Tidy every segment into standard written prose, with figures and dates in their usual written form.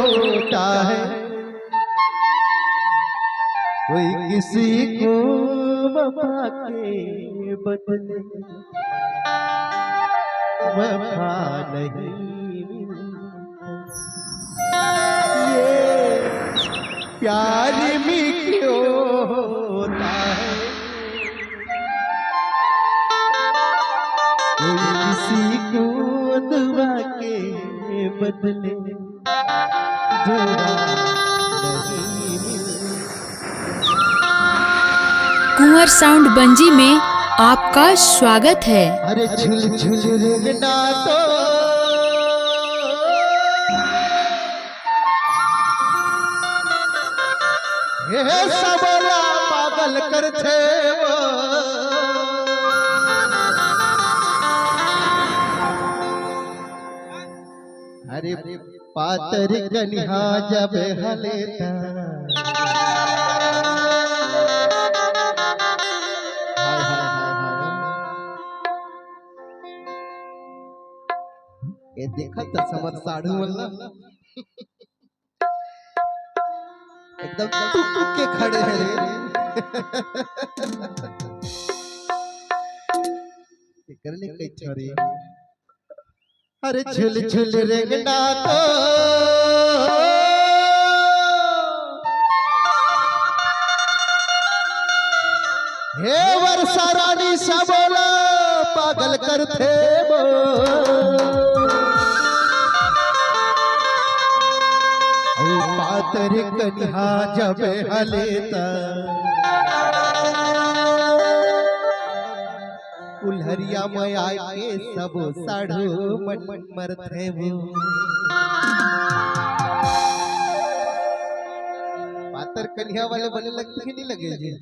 होता है, कोई किसी को वफा के बदले वफा नहीं मिलता। ये प्यार में क्यों होता है, कोई किसी को दुआ के बदले दुआ नहीं मिलता। कुंवर साउंड बंजी में आपका स्वागत है। अरे झुल झुल रेंगना तो हे सबला पागल करते वो, अरे पातर कन्हा जब हलेता ये देखा तो समर साढ़ू वाला एकदम टुक टुक के खड़े हैं रे। ये करने कई छोरी, अरे झुल झुल रेंगना तो हे वर्षा रानी सबला पागल करते वो, पातर कन्हा जब हलेता कुल्हरिया में आके सब साढ़ू मन मन मरते वो। पातर कन्हा वाले बने लगते ही नहीं लगे जी।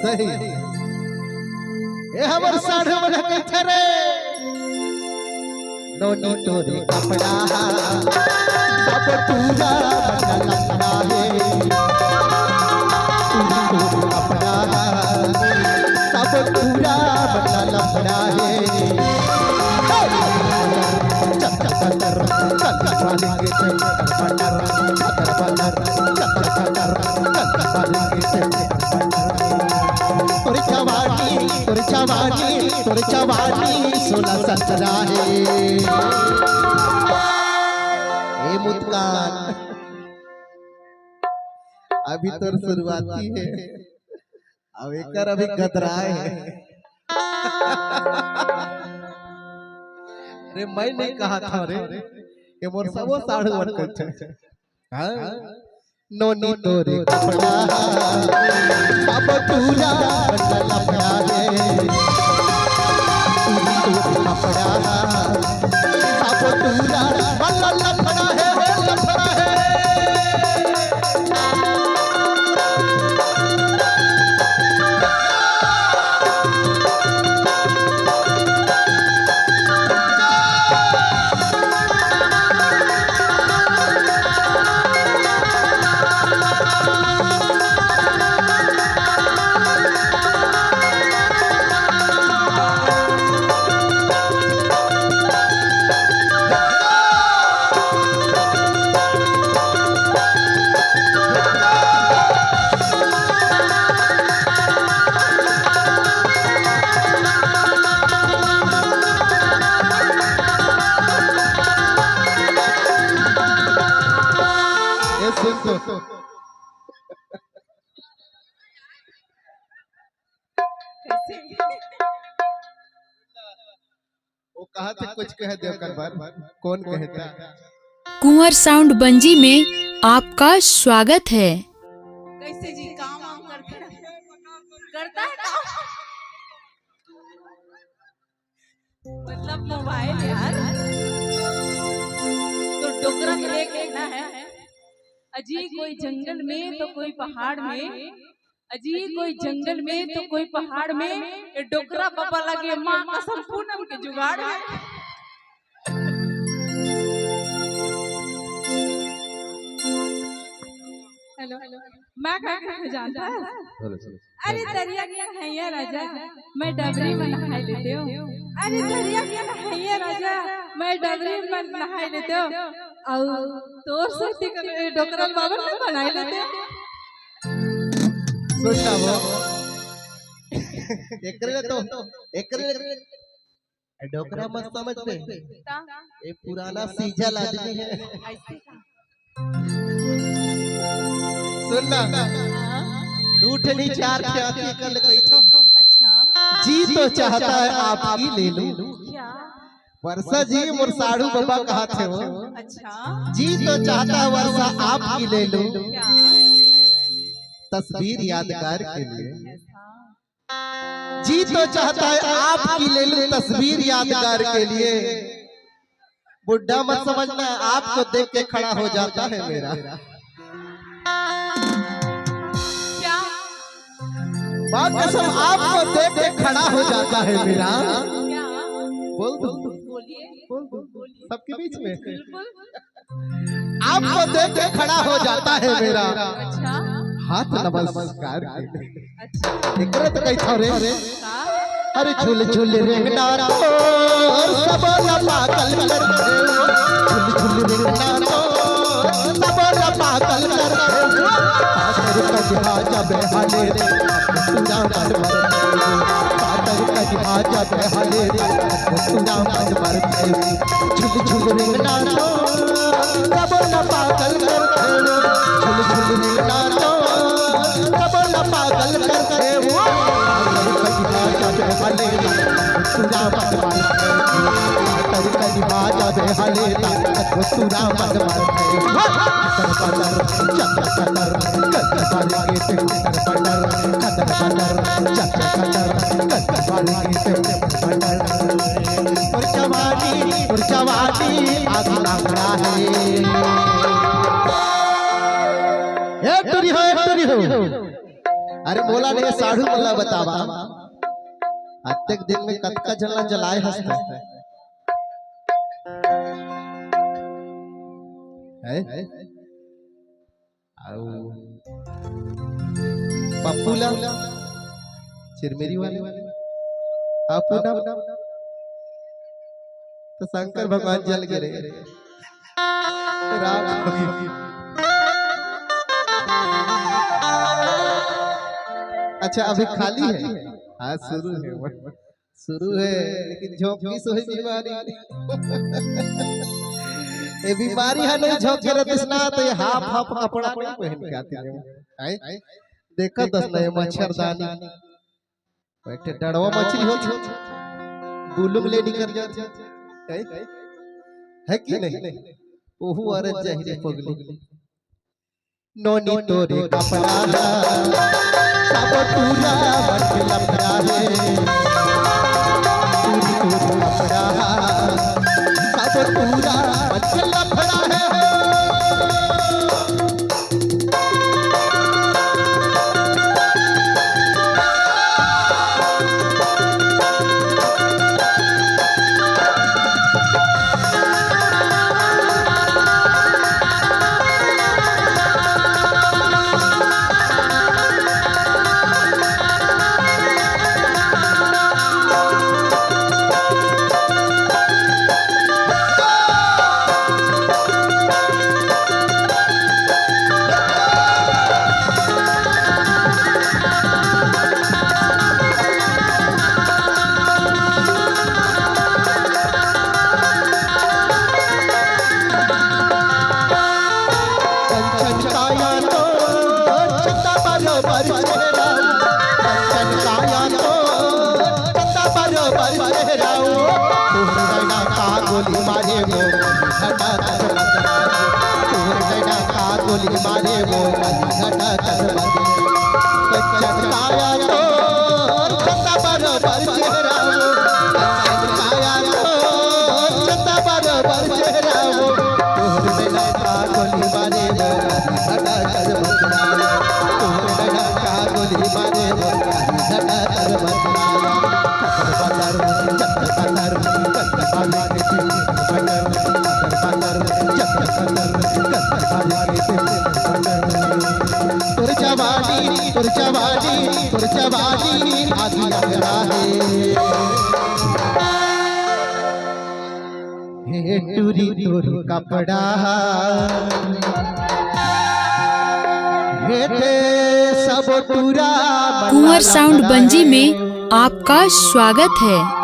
सही ये हमर साढ़ू बने कहते रे, नोनी तोरे कपड़ा सब पूरा बना लपड़ा है, तोरे कपड़ा सब पूरा बना लपड़ा है। तोर जवानी 16-17 है। ए मुस्कान अभी तो शुरुआती है, अब एकर अभी गदराए है। अरे मैं नहीं कहा था रे कि मोर सबो साढ़ू वन करते हां, नोनी तोरे कपड़ा सब पूरा बना लपड़ा है, कपड़ा सब पूरा बना लपड़ा है, लपड़ा है। वो कहा थे कुछ कह दे कर बार कौन कहता। कुंवर साउंड बंजी में आपका स्वागत है। कैसे जी काम वाम करता है काम, मतलब मोबाइल यार तो डोकरा के लेके ना है अजी, कोई जंगल में तो कोई पहाड़ में, अजी कोई जंगल में तो कोई पहाड़ में, ये डोकरा पापा लगे माँ कसम पूनम के जुगाड़ है। हेलो मैं क्या जानता है, अरे दरिया क्या है ये राजा, मैं डबरी में नहाई लेते हूँ। अरे दरिया क्या है ये राजा, मैं डबरी में नहाई लेते हो और तोर से टिक डोकरल बाबा में बनाई लेते सुनना वो एकरे तो एकरे डोकरा मत समझ पे ये पुराना सीजल आदमी है। ऐसे का सुनना दूठनी चार ख्याति कल कही था अच्छा जी तो चाहता है आपकी ले लूं। क्या वर्षा जी मोर साड़ू बाबा कहा थे वो अच्छा जी तो चाहता है वर्षा आपकी ले लूं क्या तस्वीर यादगार के लिए। ऐसा जी तो चाहता है आपकी ले लूं तस्वीर यादगार के लिए। बुढ़ा मत समझना आपको देख के खड़ा हो जाता है मेरा। क्या बात कसम आपको देख के खड़ा हो जाता है मेरा। क्या बोल दो बोलिए बोल दो सबके बीच में बिल्कुल आपको देख के खड़ा हो जाता है मेरा। अच्छा हाथ नमस्कार के लिए। अच्छा एकरे तो कही था रे का अरे झूल झूल रेंगना और सब पागल कर झूल झूल रेंगना सब पागल कर जब हाले रे पूरा मन मर जब हाले रे पूरा मन मर झूल झूल रेंगना सब पागल कर झूल झूल रेंगना सब पागल कर हले तुरा मन मार तर कदी बाजा बे हले तुरा मन मार कर पदर चक्कर कर बारे के पदर पदर चक्कर कर बारे के पदर और जवानी आगे लंगड़ा है ए टुरी हो अरे बोला नहीं साढ़ू मल्ला बतावा अत्यक दिन में कतका जला जलाए हंसता है पप्पूला चिरमेरी वाले आपू ना तो शंकर भगवान जल गिरे रात हो गई। अच्छा अभी खाली है हाँ शुरू है लेकिन झोंकी सोई बीमारी ये बीमारी है नहीं झोंके रतिसना तो ये हाफ हाफ कपड़ा नहीं पहन के आती है देखा दस नहीं मच्छरदानी बैठे डड़वा मछली हो बुलुम लेडी कर जाती है कि नहीं ओहू अरे जहरी पगली नोनी तोरे कपड़ा सब पूरा मन लपड़ा है पूरी कपड़ा सब पूरा मन लपड़ा है। गोली मारे वो घटा गोली मारे वो घटा चटकाया तो छता बरोबर चेहरा वो चटकाया तो छता बरोबर चेहरा वो तोहर बेटा का गोली मारे वो घटा कर बदला तोहर बेटा का गोली मारे वो घटा कर बदला जवानी आगे लग रहा है हे टूरी तोर कपड़ा हे ते सब टूरा कुंवर साउंड बंजी में आपका स्वागत है।